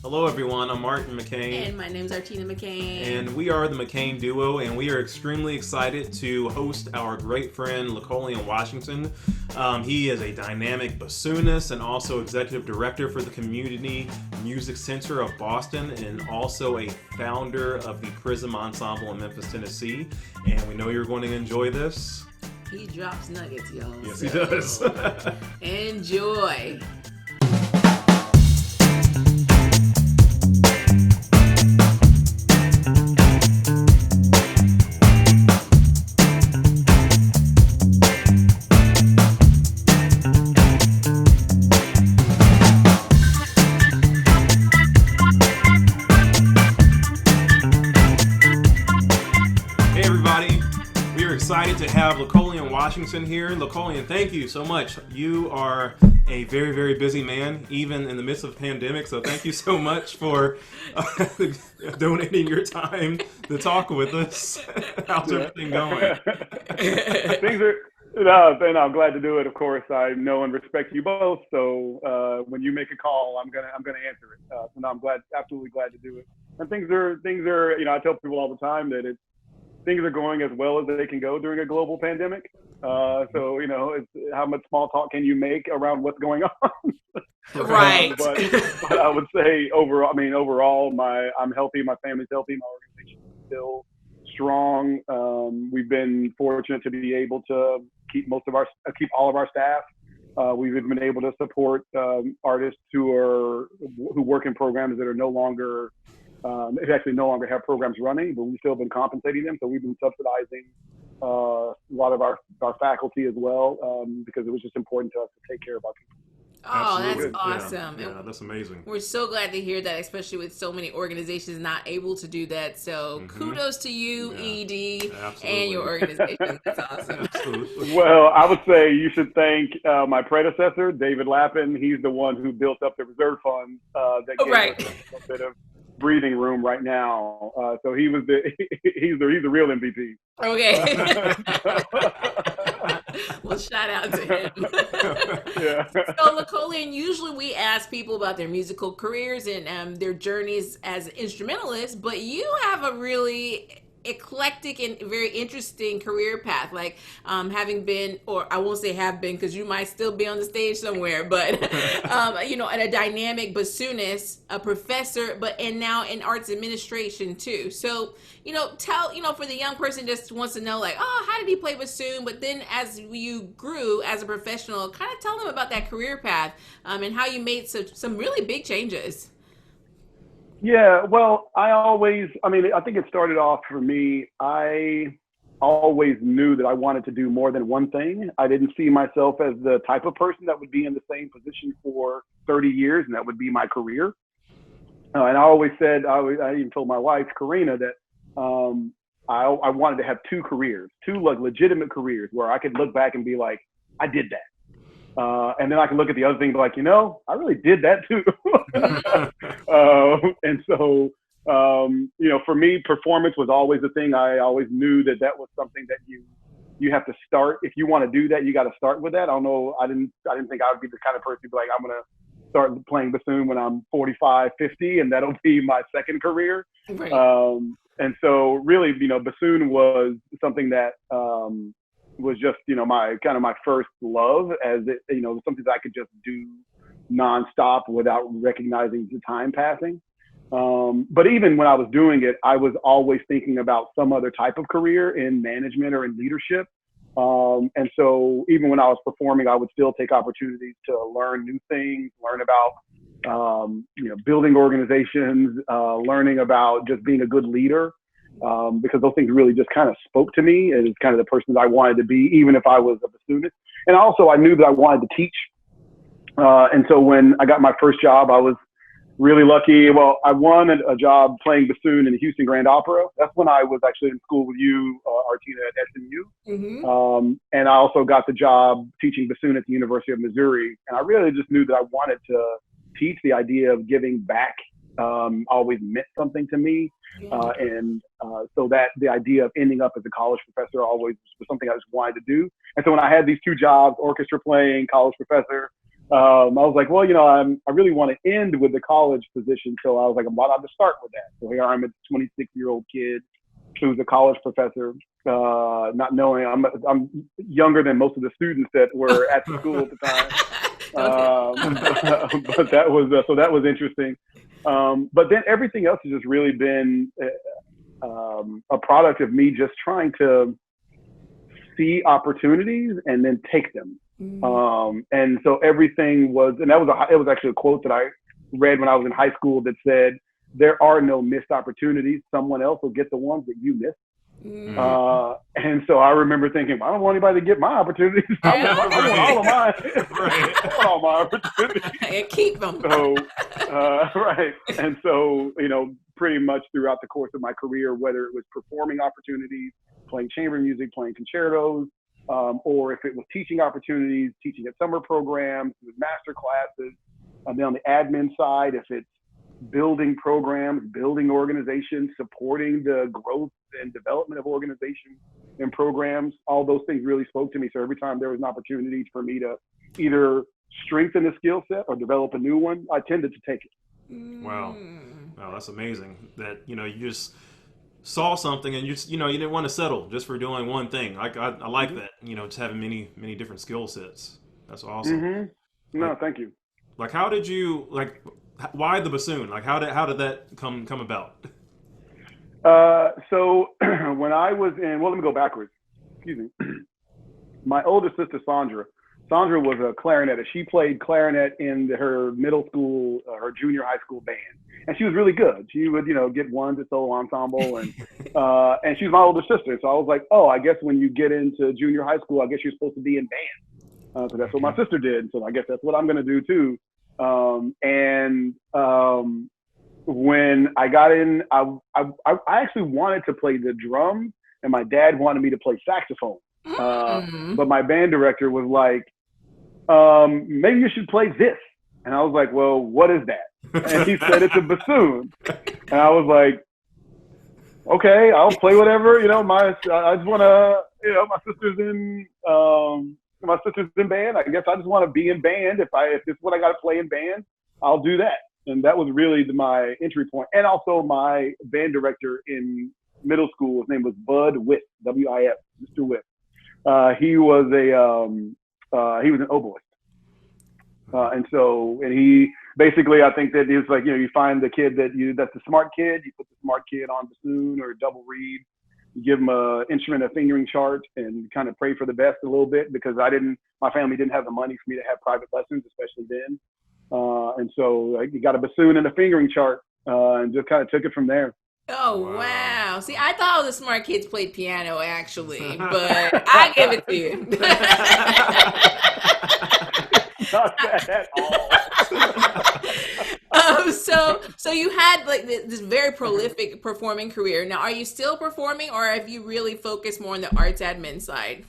Hello, everyone. I'm Martin McCain. And my name's Artina McCain. And we are the McCain Duo, and we are extremely excited to host our great friend, Lecolion Washington. He is a dynamic bassoonist and also executive director for the Community Music Center of Boston, and also a founder of the PRIZM Ensemble in Memphis, Tennessee. And we know you're going to enjoy this. He drops nuggets, y'all. Yes, he does. Enjoy. Excited to have Lecolion Washington here. Lecolion, thank you so much. You are a very, very busy man, even in the midst of the pandemic. So thank you so much for donating your time to talk with us. How's everything going? Things are, and I'm glad to do it. Of course, I know and respect you both. So when you make a call, I'm gonna answer it. So no, I'm absolutely glad to do it. And things are. I tell people all the time that things are going as well as they can go during a global pandemic. So, it's how much small talk can you make around what's going on? Right. But I would say overall, I'm healthy, my family's healthy, my organization is still strong. We've been fortunate to be able to keep all of our staff. We've been able to support artists who work in programs that are no longer have programs running, but we've still been compensating them. So we've been subsidizing a lot of our faculty as well, because it was just important to us to take care of our people. Oh, Absolutely. that's awesome. Yeah, that's amazing. We're so glad to hear that, especially with so many organizations not able to do that. So kudos to you, ED, and your organization. That's awesome. Absolutely. Well, I would say you should thank my predecessor, David Lappin. He's the one who built up the reserve fund that gave us a bit of breathing room right now. So he's the real MVP. Okay. Well, shout out to him. Yeah. So, Lecolion, usually we ask people about their musical careers and their journeys as instrumentalists, but you have a really eclectic and very interesting career path, like having been, or I won't say have been because you might still be on the stage somewhere, but and a dynamic bassoonist, a professor, and now in arts administration too. So tell for the young person just wants to know, like, oh, how did he play bassoon? But then as you grew as a professional, kind of tell them about that career path and how you made some really big changes. Yeah, well, I think it started off for me. I always knew that I wanted to do more than one thing. I didn't see myself as the type of person that would be in the same position for 30 years, and that would be my career. And I always said, I even told my wife, Karina, that I wanted to have two careers, two legitimate careers where I could look back and be like, I did that. And then I can look at the other thing and be like, I really did that too. And so, for me, performance was always a thing. I always knew that was something that you have to start. If you want to do that, you got to start with that. I don't know. I didn't think I would be the kind of person to be like, I'm going to start playing bassoon when I'm 45, 50, and that'll be my second career. Right. And so really, bassoon was something that, was just, my first love, as it, something that I could just do nonstop without recognizing the time passing. But even when I was doing it, I was always thinking about some other type of career in management or in leadership. And so even when I was performing, I would still take opportunities to learn new things, learn about, building organizations, learning about just being a good leader. Because those things really just kind of spoke to me as kind of the person that I wanted to be, even if I was a bassoonist. And also I knew that I wanted to teach. And so when I got my first job, I was really lucky. Well, I won a job playing bassoon in the Houston Grand Opera. That's when I was actually in school with you, Artina, at SMU. And I also got the job teaching bassoon at the University of Missouri. And I really just knew that I wanted to teach. The idea of giving back always meant something to me. So that the idea of ending up as a college professor always was something I just wanted to do. And so when I had these two jobs, orchestra playing, college professor, I was like, well, I really want to end with the college position. So I was like, why not just start with that? So here I'm a 26-year-old kid who's a college professor, not knowing I'm younger than most of the students that were at the school at the time. But that was so that was interesting. But then everything else has just really been a product of me just trying to see opportunities and then take them. And so everything was, and it was actually a quote that I read when I was in high school that said, "There are no missed opportunities. Someone else will get the ones that you missed." And so I remember thinking, I don't want anybody to get my opportunities. I want all of mine. I want all my opportunities. And keep them. So, right. And so, pretty much throughout the course of my career, whether it was performing opportunities, playing chamber music, playing concertos, or if it was teaching opportunities, teaching at summer programs, with master classes, and then on the admin side, if it's building programs, building organizations, supporting the growth and development of organizations and programs, all those things really spoke to me. So every time there was an opportunity for me to either strengthen a skill set or develop a new one, I tended to take it. Wow. Wow, that's amazing that, you just saw something and you didn't want to settle just for doing one thing. I like that, just having many different skill sets. That's awesome. No, thank you. Like, how did you, why the bassoon? Like, how did that come about? So when I was let me go backwards. Excuse me. My older sister, Sandra was a clarinetist. She played clarinet in her middle school, her junior high school band. And she was really good. She would, get ones at solo ensemble. And she was my older sister. So I was like, oh, I guess when you get into junior high school, I guess you're supposed to be in band. So that's what my sister did. So I guess that's what I'm going to do too. When I got in, I actually wanted to play the drums, and my dad wanted me to play saxophone. But my band director was like, maybe you should play this. And I was like, well, what is that? And he said, it's a bassoon. And I was like, okay, I'll play whatever. I just want to, my sister's in band. I guess I just want to be in band. If this is what I got to play in band, I'll do that. And that was really my entry point. And also my band director in middle school, his name was Bud Whiff, W-I-F, Mr. Whiff. He was an oboist. And he basically, I think that he was like, you find the kid that's the smart kid, you put the smart kid on bassoon or double reed, you give him a instrument, a fingering chart, and kind of pray for the best a little bit, because my family didn't have the money for me to have private lessons, especially then. And so you got a bassoon and a fingering chart, and just kind of took it from there. Oh, wow. See, I thought all the smart kids played piano, actually, but I give it to you. Not that at all. So you had this very prolific performing career. Now, are you still performing, or have you really focused more on the arts admin side?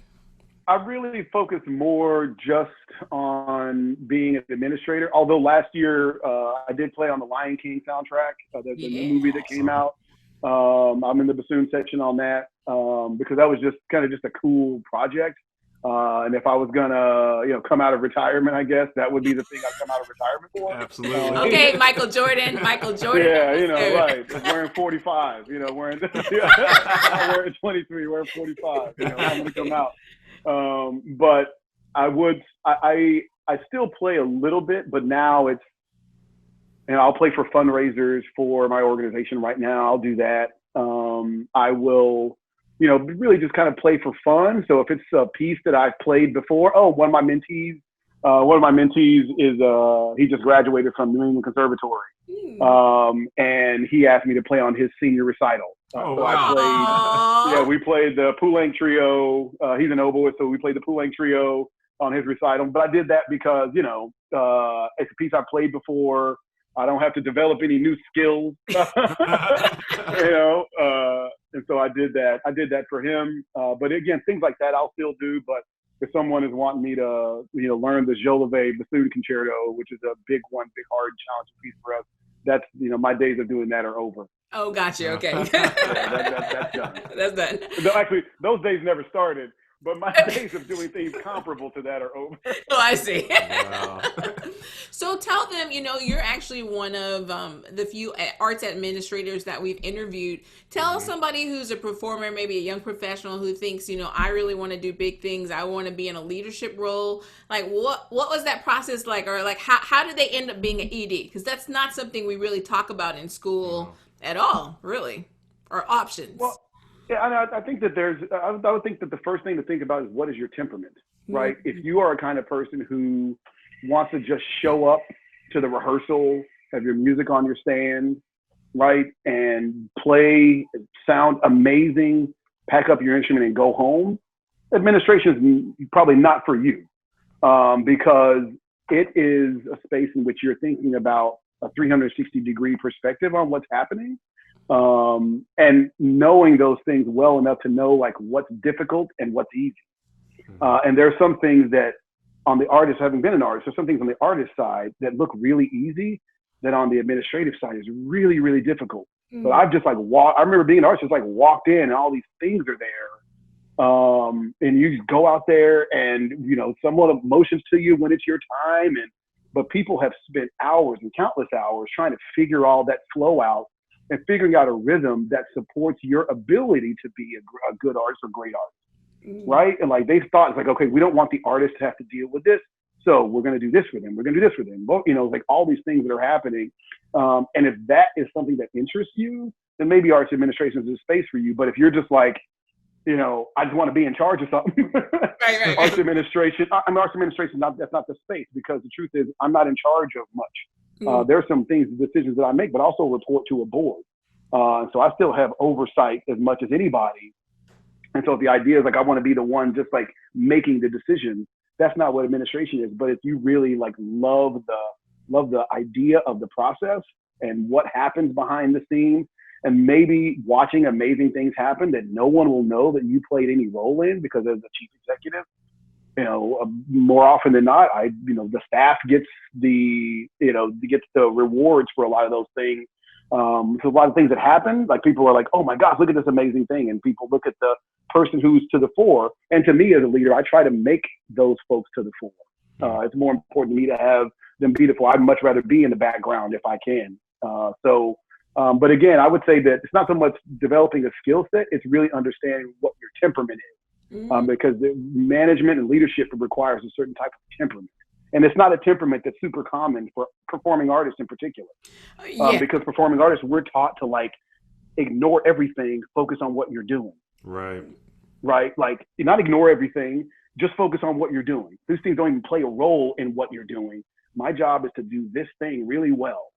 I really focused more just on being an administrator. Although last year I did play on the Lion King soundtrack, the new movie that came out. I'm in the bassoon section on that because that was just a cool project. And if I was gonna, come out of retirement, I guess that would be the thing I'd come out of retirement for. Absolutely. Okay, Michael Jordan. Yeah, right. Wearing 45. Wearing I'm wearing 23, wearing 45. I'm gonna come out. But I still play a little bit, but now it's, I'll play for fundraisers for my organization right now. I'll do that. I will, really just kind of play for fun. So if it's a piece that I've played before, one of my mentees is, he just graduated from New England Conservatory. And he asked me to play on his senior recital. We played the Poulenc Trio. He's an oboist, so we played the Poulenc Trio on his recital. But I did that because, it's a piece I've played before. I don't have to develop any new skills, and so I did that. I did that for him. But again, things like that I'll still do. But if someone is wanting me to, learn the Jolivet Bassoon Concerto, which is a big, hard, challenging piece for us, that's, my days of doing that are over. Oh, gotcha. Okay. That's done. That's done. Actually, those days never started. but my days of doing things comparable to that are over. Oh, I see. Wow. So tell them, you're actually one of the few arts administrators that we've interviewed. Tell somebody who's a performer, maybe a young professional who thinks, I really want to do big things. I want to be in a leadership role. Like, what was that process like? Or like, how did they end up being an ED? Because that's not something we really talk about in school at all, really, or options. Well, yeah, and I think that I would think that the first thing to think about is what is your temperament, right? If you are a kind of person who wants to just show up to the rehearsal, have your music on your stand, right, and play, sound amazing, pack up your instrument and go home, administration is probably not for you, because it is a space in which you're thinking about a 360-degree perspective on what's happening. And knowing those things well enough to know like what's difficult and what's easy. And there are some things that on the artist, having been an artist, there's some things on the artist side that look really easy that on the administrative side is really, really difficult. But I've just like I remember being an artist, just like walked in and all these things are there. And you just go out there and, someone motions to you when it's your time. But people have spent hours and countless hours trying to figure all that flow out and figuring out a rhythm that supports your ability to be a good artist or great artist, right? And like they thought, it's like, okay, we don't want the artist to have to deal with this, so we're going to do this for them. We're going to do this for them. Well, like all these things that are happening. And if that is something that interests you, then maybe arts administration is a space for you. But if you're just like, I just want to be in charge of something, right. Arts administration, that's not the space, because the truth is I'm not in charge of much. There are some things, decisions that I make, but also report to a board. So I still have oversight as much as anybody. And so the idea is like, I want to be the one just like making the decision. That's not what administration is. But if you really like love the idea of the process and what happens behind the scenes, and maybe watching amazing things happen that no one will know that you played any role in, because as the chief executive, more often than not, the staff gets the rewards for a lot of those things. So a lot of things that happen, like people are like, oh my gosh, look at this amazing thing. And people look at the person who's to the fore. And to me as a leader, I try to make those folks to the fore. It's more important to me to have them be the fore. I'd much rather be in the background if I can. But again, I would say that it's not so much developing a skill set, it's really understanding what your temperament is. Because the management and leadership requires a certain type of temperament. And it's not a temperament that's super common for performing artists in particular. Because performing artists, we're taught to like ignore everything, focus on what you're doing. Right. Like not ignore everything, just focus on what you're doing. These things don't even play a role in what you're doing. My job is to do this thing really well.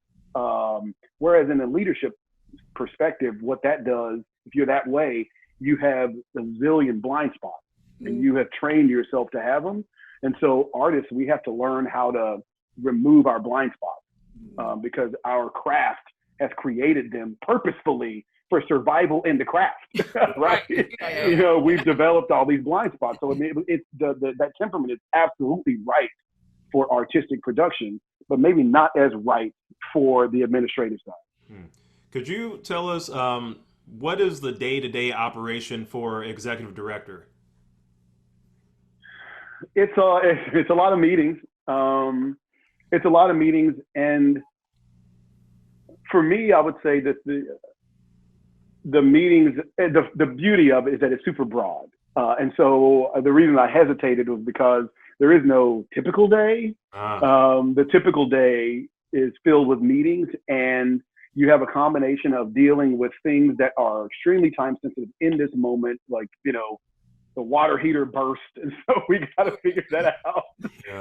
Whereas in a leadership perspective, what that does, if you're that way, you have a zillion blind spots and you have trained yourself to have them. And so artists, we have to learn how to remove our blind spots because our craft has created them purposefully for survival in the craft, right? We've developed all these blind spots. So it's that temperament is absolutely right for artistic production, but maybe not as right for the administrative side. Could you tell us what is the day-to-day operation for executive director? It's a lot of meetings. It's a lot of meetings, and for me, I would say that the meetings, the beauty of it is that it's super broad. And so the reason I hesitated was because there is no typical day. The typical day is filled with meetings, and you have a combination of dealing with things that are extremely time sensitive in this moment, like, the water heater burst. And so we got to figure that out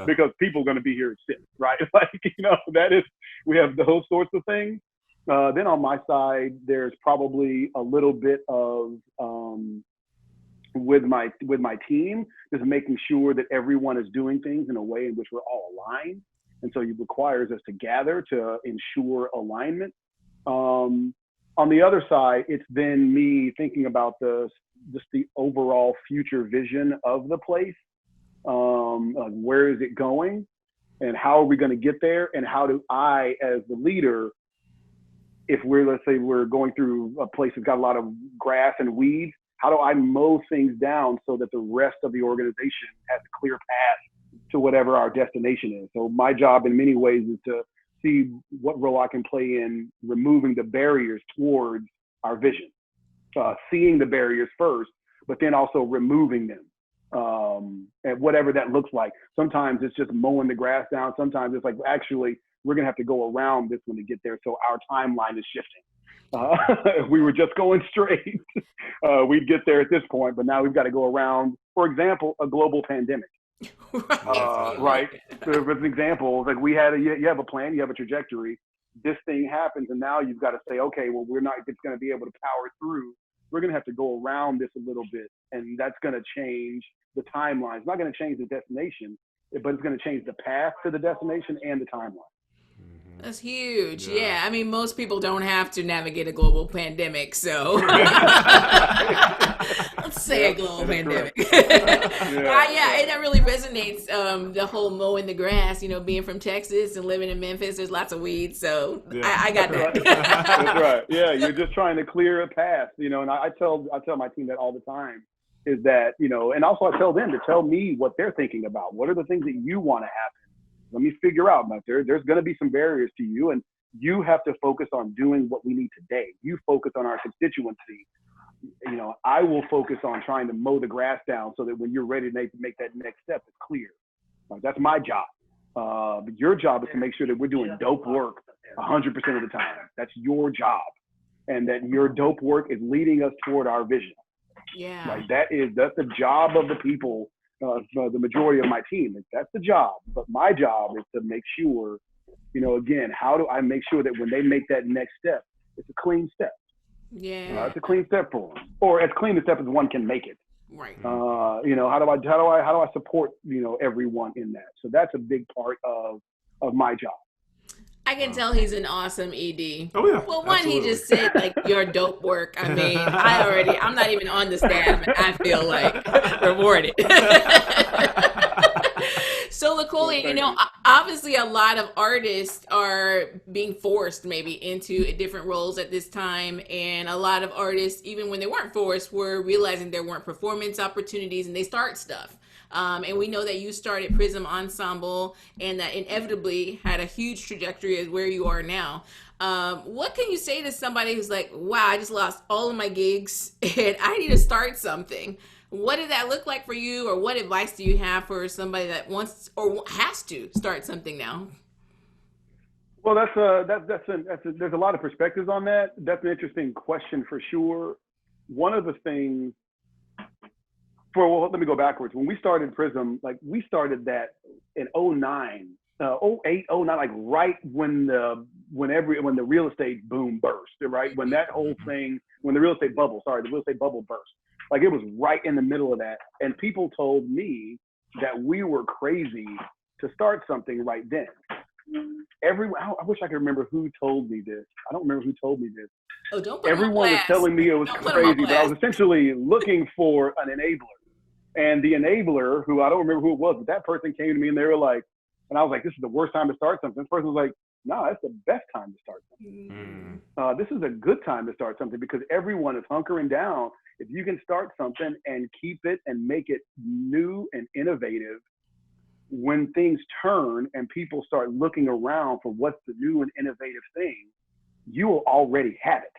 because people are going to be here sick, right? Like, we have those sorts of things. Then on my side, there's probably a little bit of, with my team, just making sure that everyone is doing things in a way in which we're all aligned. And so it requires us to gather to ensure alignment. On the other side, it's then me thinking about the overall future vision of the place. Like where is it going and how are we going to get there? And how do I, as the leader, if let's say we're going through a place that's got a lot of grass and weeds, how do I mow things down so that the rest of the organization has a clear path to whatever our destination is. So my job in many ways is to see what role I can play in removing the barriers towards our vision, seeing the barriers first, but then also removing them. And whatever that looks like. Sometimes it's just mowing the grass down. Sometimes it's like, actually, we're going to have to go around this one to get there. So our timeline is shifting. If we were just going straight, we'd get there at this point. But now we've got to go around, for example, a global pandemic. Right. So for an example, like we had you have a plan, you have a trajectory. This thing happens, and now you've got to say, okay, well, we're not just going to be able to power through. We're going to have to go around this a little bit, and that's going to change the timeline. It's not going to change the destination, but it's going to change the path to the destination and the timeline. That's huge. Yeah. I mean, most people don't have to navigate a global pandemic, so let's say a global pandemic. That really resonates. The whole mowing the grass, being from Texas and living in Memphis, there's lots of weeds, so I got that. Right. That's right. Yeah, you're just trying to clear a path, and I tell my team that all the time, is that, and also I tell them to tell me what they're thinking about. What are the things that you want to happen? Let me figure out, there's going to be some barriers to you, and you have to focus on doing what we need today. You focus on our constituency. I will focus on trying to mow the grass down so that when you're ready to make that next step, it's clear. That's my job. But your job is to make sure that we're doing dope work 100% of the time. That's your job, and that your dope work is leading us toward our vision. Yeah. That's the job of the people. The majority of my team, that's the job. But my job is to make sure, again, how do I make sure that when they make that next step, it's a clean step. Yeah. It's a clean step for them, or as clean a step as one can make it. Right. How do I support everyone in that? So that's a big part of my job. I can tell he's an awesome ED. Oh yeah. Well, one, absolutely. he just said your dope work. I mean, I'm not even on the staff, and I feel like rewarded. So Lecolion, obviously a lot of artists are being forced maybe into different roles at this time. And a lot of artists, even when they weren't forced, were realizing there weren't performance opportunities and they start stuff. And we know that you started PRIZM Ensemble and that inevitably had a huge trajectory as where you are now. What can you say to somebody who's like, wow, I just lost all of my gigs and I need to start something? What did that look like for you, or what advice do you have for somebody that wants or has to start something now? Well, there's a lot of perspectives on that. That's an interesting question for sure. One of the things, let me go backwards. When we started PRIZM, we started that in 09, 08, 09, right when the real estate boom burst, right? When that whole thing, when the real estate bubble burst. It was right in the middle of that. And people told me that we were crazy to start something right then. I wish I could remember who told me this. I don't remember who told me this. Oh, don't put Everyone was telling me it was crazy, but I was essentially looking for an enabler. And the enabler, who I don't remember who it was, but that person came to me and they were like, and I was like, this is the worst time to start something. This person was like, no, that's the best time to start something. This is a good time to start something because everyone is hunkering down. If you can start something and keep it and make it new and innovative, when things turn and people start looking around for what's the new and innovative thing, you will already have it.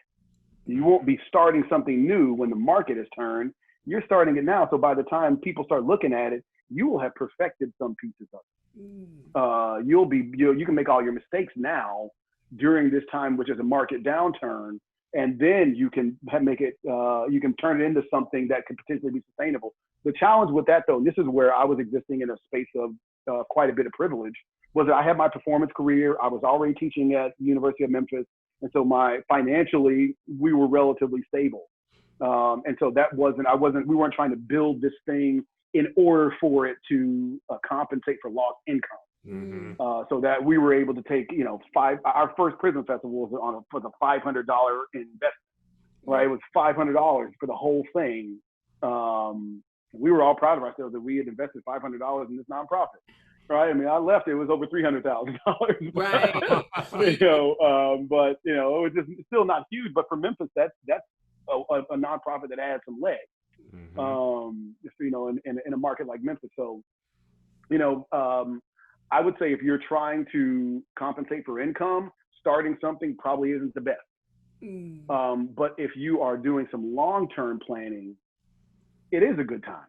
You won't be starting something new when the market has turned. You're starting it now. So by the time people start looking at it, you will have perfected some pieces of it. You can make all your mistakes now during this time, which is a market downturn. And then you can make it, you can turn it into something that could potentially be sustainable. The challenge with that, though, and this is where I was existing in a space of quite a bit of privilege, was that I had my performance career. I was already teaching at the University of Memphis. And so financially, we were relatively stable. And so we weren't trying to build this thing in order for it to compensate for lost income. Mm-hmm. So that we were able to take, our first PRIZM festival was a $500 investment, right? It was $500 for the whole thing. We were all proud of ourselves that we had invested $500 in this nonprofit, right? I mean, I left, it was over $300,000, right? but it was just still not huge. But for Memphis, that's a nonprofit that has some legs. You know, in a market like Memphis. So, you know, I would say if you're trying to compensate for income, starting something probably isn't the best. But if you are doing some long-term planning, it is a good time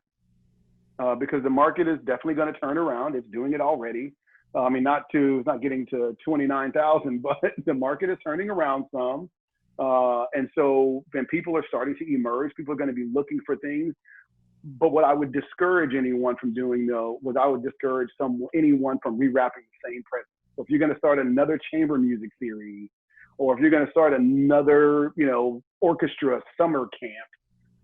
because the market is definitely going to turn around. It's doing it already. I mean, it's not getting to 29,000, but the market is turning around some. And so then people are starting to emerge. People are going to be looking for things. But what I would discourage anyone from doing, though, was I would discourage anyone from rewrapping the same present. So if you're going to start another chamber music series, or if you're going to start another, you know, orchestra summer camp,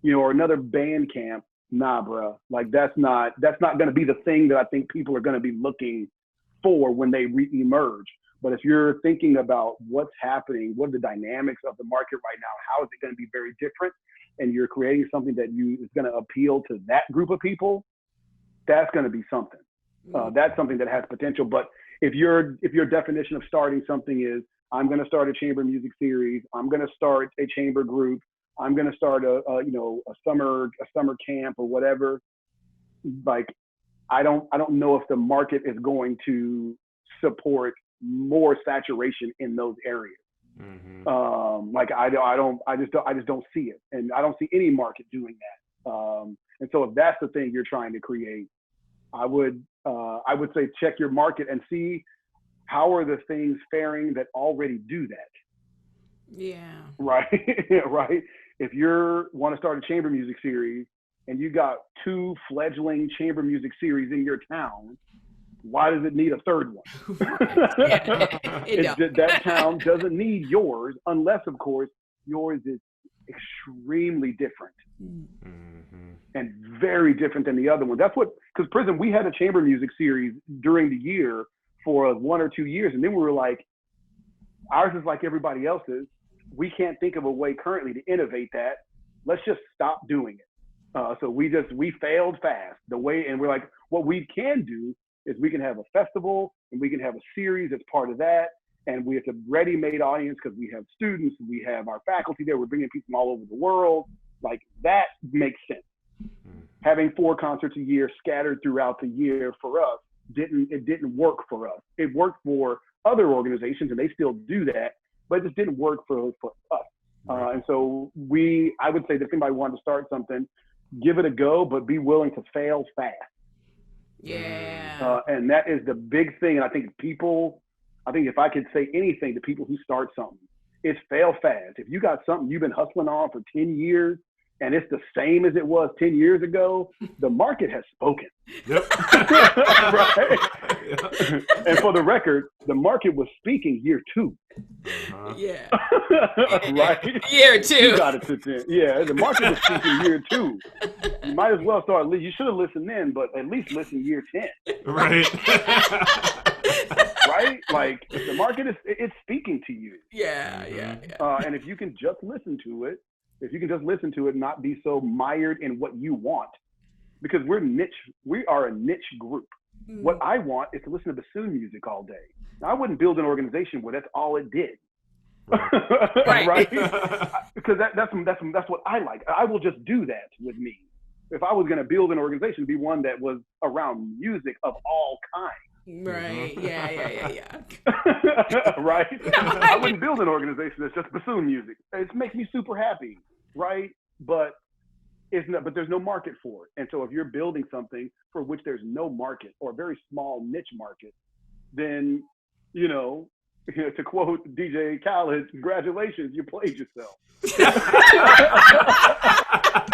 you know, or another band camp, nah, bro. Like that's not going to be the thing that I think people are going to be looking for when they re-emerge. But if you're thinking about what's happening, what are the dynamics of the market right now, how is it going to be very different, and you're creating something that is going to appeal to that group of people, that's going to be something. That's something that has potential. But if your definition of starting something is, I'm going to start a chamber music series, I'm going to start a chamber group, I'm going to start a summer camp or whatever, like I don't know if the market is going to support more saturation in those areas. Like I just don't see it, and I don't see any market doing that. And so if that's the thing you're trying to create, I would say check your market and see how are the things faring that already do that. Yeah. Right. Right. If you want to start a chamber music series and you got 2 fledgling chamber music series in your town, why does it need a third one? That town doesn't need yours unless, of course, yours is extremely different and very different than the other one. That's what, because PRIZM, we had a chamber music series during the year for 1 or 2 years. And then we were like, ours is like everybody else's. We can't think of a way currently to innovate that. Let's just stop doing it. So we failed fast and we're like, what we can do is we can have a festival and we can have a series that's part of that. And we have a ready-made audience because we have students, we have our faculty there, we're bringing people from all over the world. Like that makes sense. Having 4 concerts a year scattered throughout the year for us, didn't work for us. It worked for other organizations and they still do that, but it just didn't work for us. And so I would say that if anybody wanted to start something, give it a go, but be willing to fail fast. Yeah. And that is the big thing. And I think if I could say anything to people who start something, it's fail fast. If you got something you've been hustling on for 10 years and it's the same as it was 10 years ago, the market has spoken. Yep. Right? Yeah. And for the record, the market was speaking year 2. Yeah. Right? Year 2. You got it to 10. Yeah, the market was speaking year 2. You might as well start. You should have listened then, but at least listen year 10. Right. Right? Like the market it's speaking to you. Yeah. And if you can just listen to it, and not be so mired in what you want, because we are a niche group. What I want is to listen to bassoon music all day. Now, I wouldn't build an organization where that's all it did. Right? Because that's what I like. I will just do that with me. If I was going to build an organization, it'd be one that was around music of all kinds. Right. Yeah. Right? I wouldn't build an organization that's just bassoon music. It makes me super happy, right? But there's no market for it. And so if you're building something for which there's no market or a very small niche market, then, to quote DJ Khaled, congratulations, you played yourself.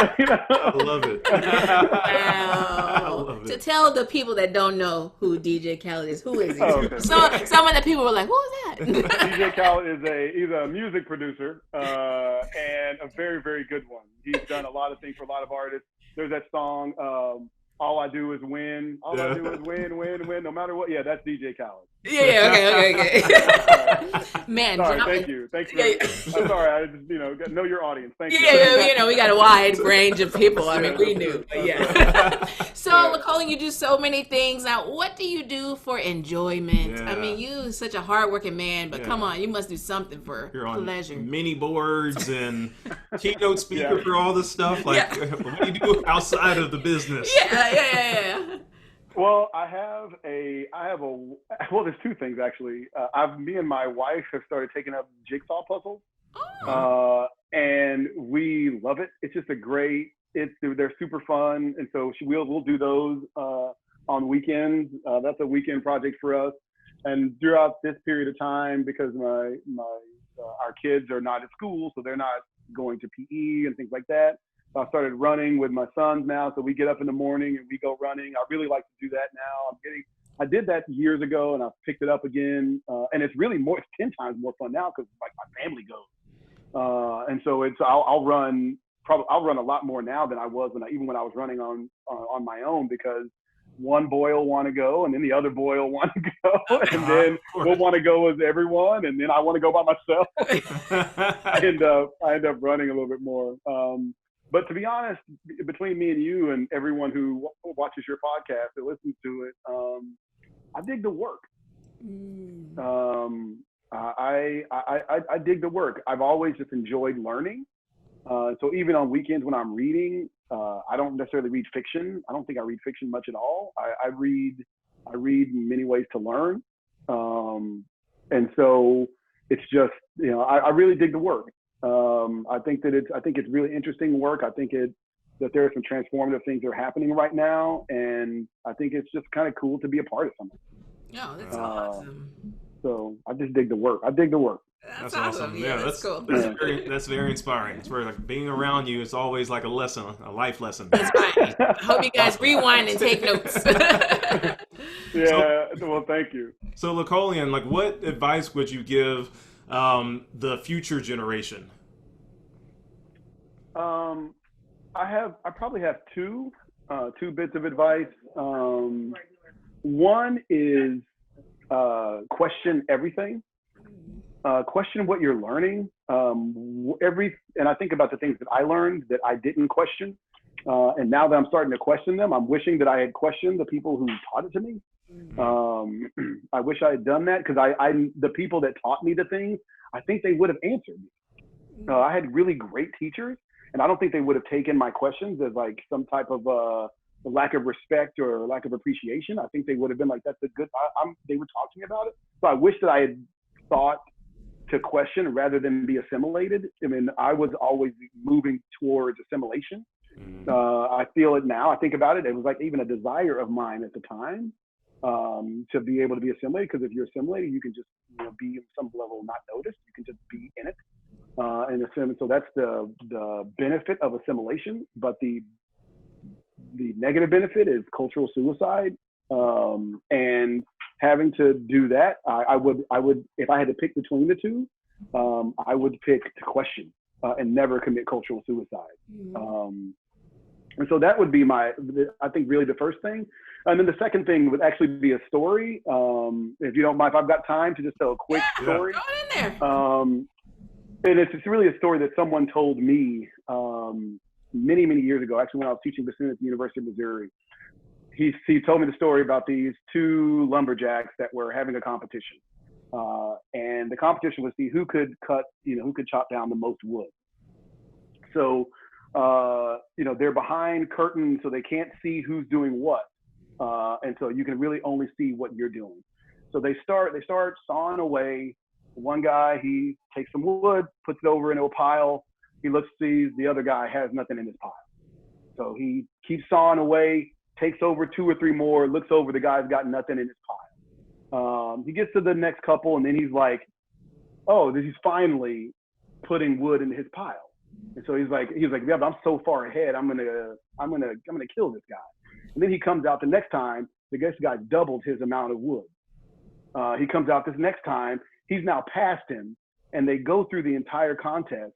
I love it. Wow. I love it. To tell the people that don't know who DJ Khaled is, who is he? Oh, okay. So some of the people were like, who is that? DJ Khaled is he's a music producer and a very, very good one. He's done a lot of things for a lot of artists. There's that song, All I Do Is Win. All I do is win, no matter what. Yeah, that's DJ Khaled. Yeah, okay. Man, Sorry, drop thank it. you. Thanks for, Yeah, yeah. I'm sorry, I just, know your audience. Thank you. We got a wide range of people. I mean, Yeah, we that's knew. true. But yeah. So, Yeah. Lecolion, you do so many things. Now, what do you do for enjoyment? I mean, you are such a hardworking man, but come on, you must do something for You're on pleasure. mini boards and keynote speaker Yeah. for all this stuff. Like, what do you do outside of the business? Yeah. Well, well, there's two things actually. Me and my wife have started taking up jigsaw puzzles, and we love it. It's just they're super fun, and so we'll do those on weekends. That's a weekend project for us. And throughout this period of time, because our kids are not at school, so they're not going to PE and things like that. I started running with my sons now, so we get up in the morning and we go running. I really like to do that now. I did that years ago, and I picked it up again, and it's really it's 10 times more fun now because like my family goes, and so I'll run a lot more now than I was when I was running on my own, because one boy will want to go, and then the other boy will want to go, and then we'll want to go as everyone, and then I want to go by myself. I end up running a little bit more. But to be honest, between me and you and everyone who watches your podcast or listens to it, I dig the work. I dig the work. I've always just enjoyed learning. So even on weekends when I'm reading, I don't necessarily read fiction. I don't think I read fiction much at all. I read in many ways to learn. And so it's just, I really dig the work. I think it's really interesting work. I think that there are some transformative things that are happening right now, and I think it's just kind of cool to be a part of something. Oh, that's awesome. So I just dig the work. I dig the work. That's awesome. Yeah, that's cool. That's very inspiring. It's where like being around you is always like a lesson, a life lesson. That's right. I hope you guys rewind and take notes. Well, thank you. So Lecolion, like, what advice would you give the future generation? I probably have two bits of advice. One is question everything. Question what you're learning. And I think about the things that I learned that I didn't question. And now that I'm starting to question them, I'm wishing that I had questioned the people who taught it to me. I wish I had done that, because the people that taught me the things, I think they would have answered me. I had really great teachers, and I don't think they would have taken my questions as like some type of lack of respect or lack of appreciation. I think they would have been like, that's a good, they would talk to me about it. So I wish that I had thought to question rather than be assimilated. I mean, I was always moving towards assimilation. I feel it now. I think about it. It was like even a desire of mine at the time to be able to be assimilated, because if you're assimilated, you can just be at some level not noticed. You can just be in it and assimilate. So that's the benefit of assimilation. But the negative benefit is cultural suicide, and having to do that. I would if I had to pick between the two, I would pick to question and never commit cultural suicide. And so that would be I think really the first thing. And then the second thing would actually be a story. If you don't mind, if I've got time to just tell a quick story. Throw it in there. And it's really a story that someone told me many, many years ago, actually when I was teaching bassoon at the University of Missouri. He told me the story about these two lumberjacks that were having a competition. And the competition was see who could chop down the most wood. So, they're behind curtains, so they can't see who's doing what. And so you can really only see what you're doing. So they start sawing away. One guy, he takes some wood, puts it over into a pile. He looks, sees the other guy has nothing in his pile. So he keeps sawing away, takes over 2 or 3 more, looks over, the guy's got nothing in his pile. He gets to the next couple, and then he's like, oh, he's finally putting wood in his pile. And so he's like, yeah, but I'm so far ahead, I'm gonna kill this guy. And then he comes out the next time, the guy doubled his amount of wood. He comes out this next time, he's now past him, and they go through the entire contest.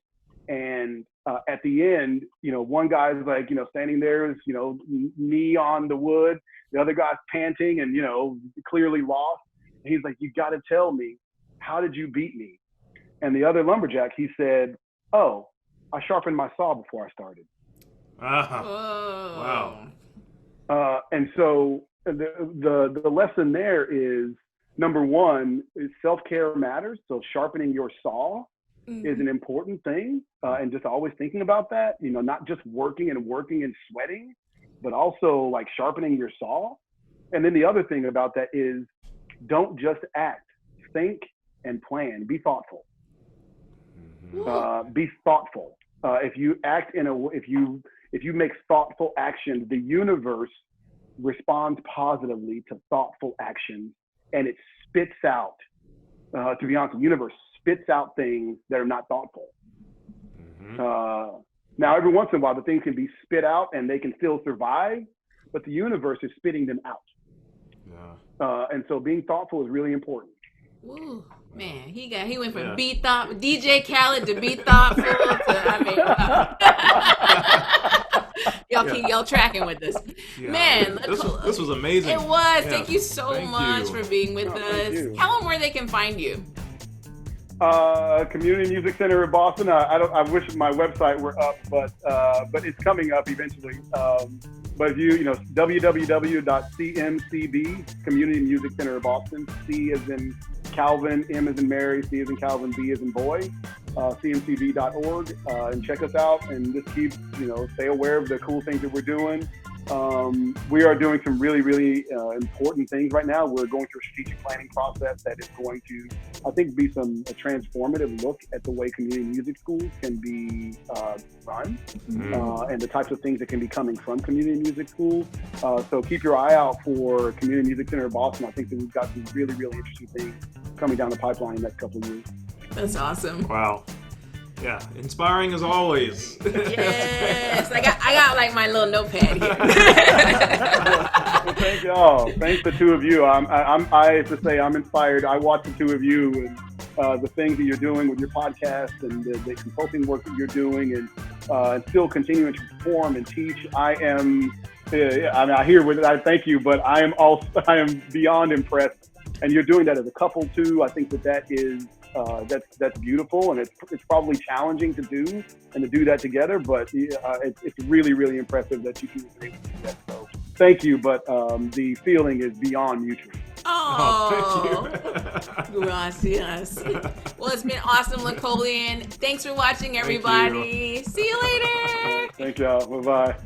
And at the end, one guy's like, standing there, knee on the wood. The other guy's panting and, clearly lost. He's like, you got to tell me, how did you beat me? And the other lumberjack, he said, oh, I sharpened my saw before I started. Wow. And so the lesson there is, number one, self-care matters. So sharpening your saw is an important thing. And just always thinking about that, you know, not just working and sweating, but also like sharpening your saw. And then the other thing about that is, don't just act, think and plan, be thoughtful. Be thoughtful. If you act if you make thoughtful actions, the universe responds positively to thoughtful actions, and it spits out, to be honest, the universe spits out things that are not thoughtful. Now, every once in a while, the things can be spit out and they can still survive, but the universe is spitting them out. And so being thoughtful is really important. Ooh, man, he went from be thought DJ Khaled to be thoughtful to, y'all tracking with this. Man, this was amazing. It was. Yeah. Thank you so much for being with us. Tell them where they can find you. Community Music Center in Boston. I wish my website were up, but it's coming up eventually. But if you www.cmcb, Community Music Center of Boston, C as in Calvin, M as in Mary, C as in Calvin, B as in boy, cmcb.org, and check us out and just keep, stay aware of the cool things that we're doing. We are doing some really, really important things right now. We're going through a strategic planning process that is going to, I think, be a transformative look at the way community music schools can be run, and the types of things that can be coming from community music schools. So keep your eye out for Community Music Center of Boston. I think that we've got some really, really interesting things coming down the pipeline in the next couple of years. That's awesome. Wow. Yeah, inspiring as always. Yes, I got like my little notepad here. Well, thank y'all. Thanks to the two of you. I have to say I'm inspired. I watch the two of you and the things that you're doing with your podcast and the consulting work that you're doing, and still continuing to perform and teach. I thank you, but I am beyond impressed. And you're doing that as a couple too. I think that is. That's beautiful, and it's probably challenging to do and to do that together, but it's really, really impressive that you can able to do that. So thank you, but the feeling is beyond mutual. Oh, thank you. Gracias. Well, it's been awesome, Lecolian. Thanks for watching, everybody. See you later. Thank y'all. Bye-bye.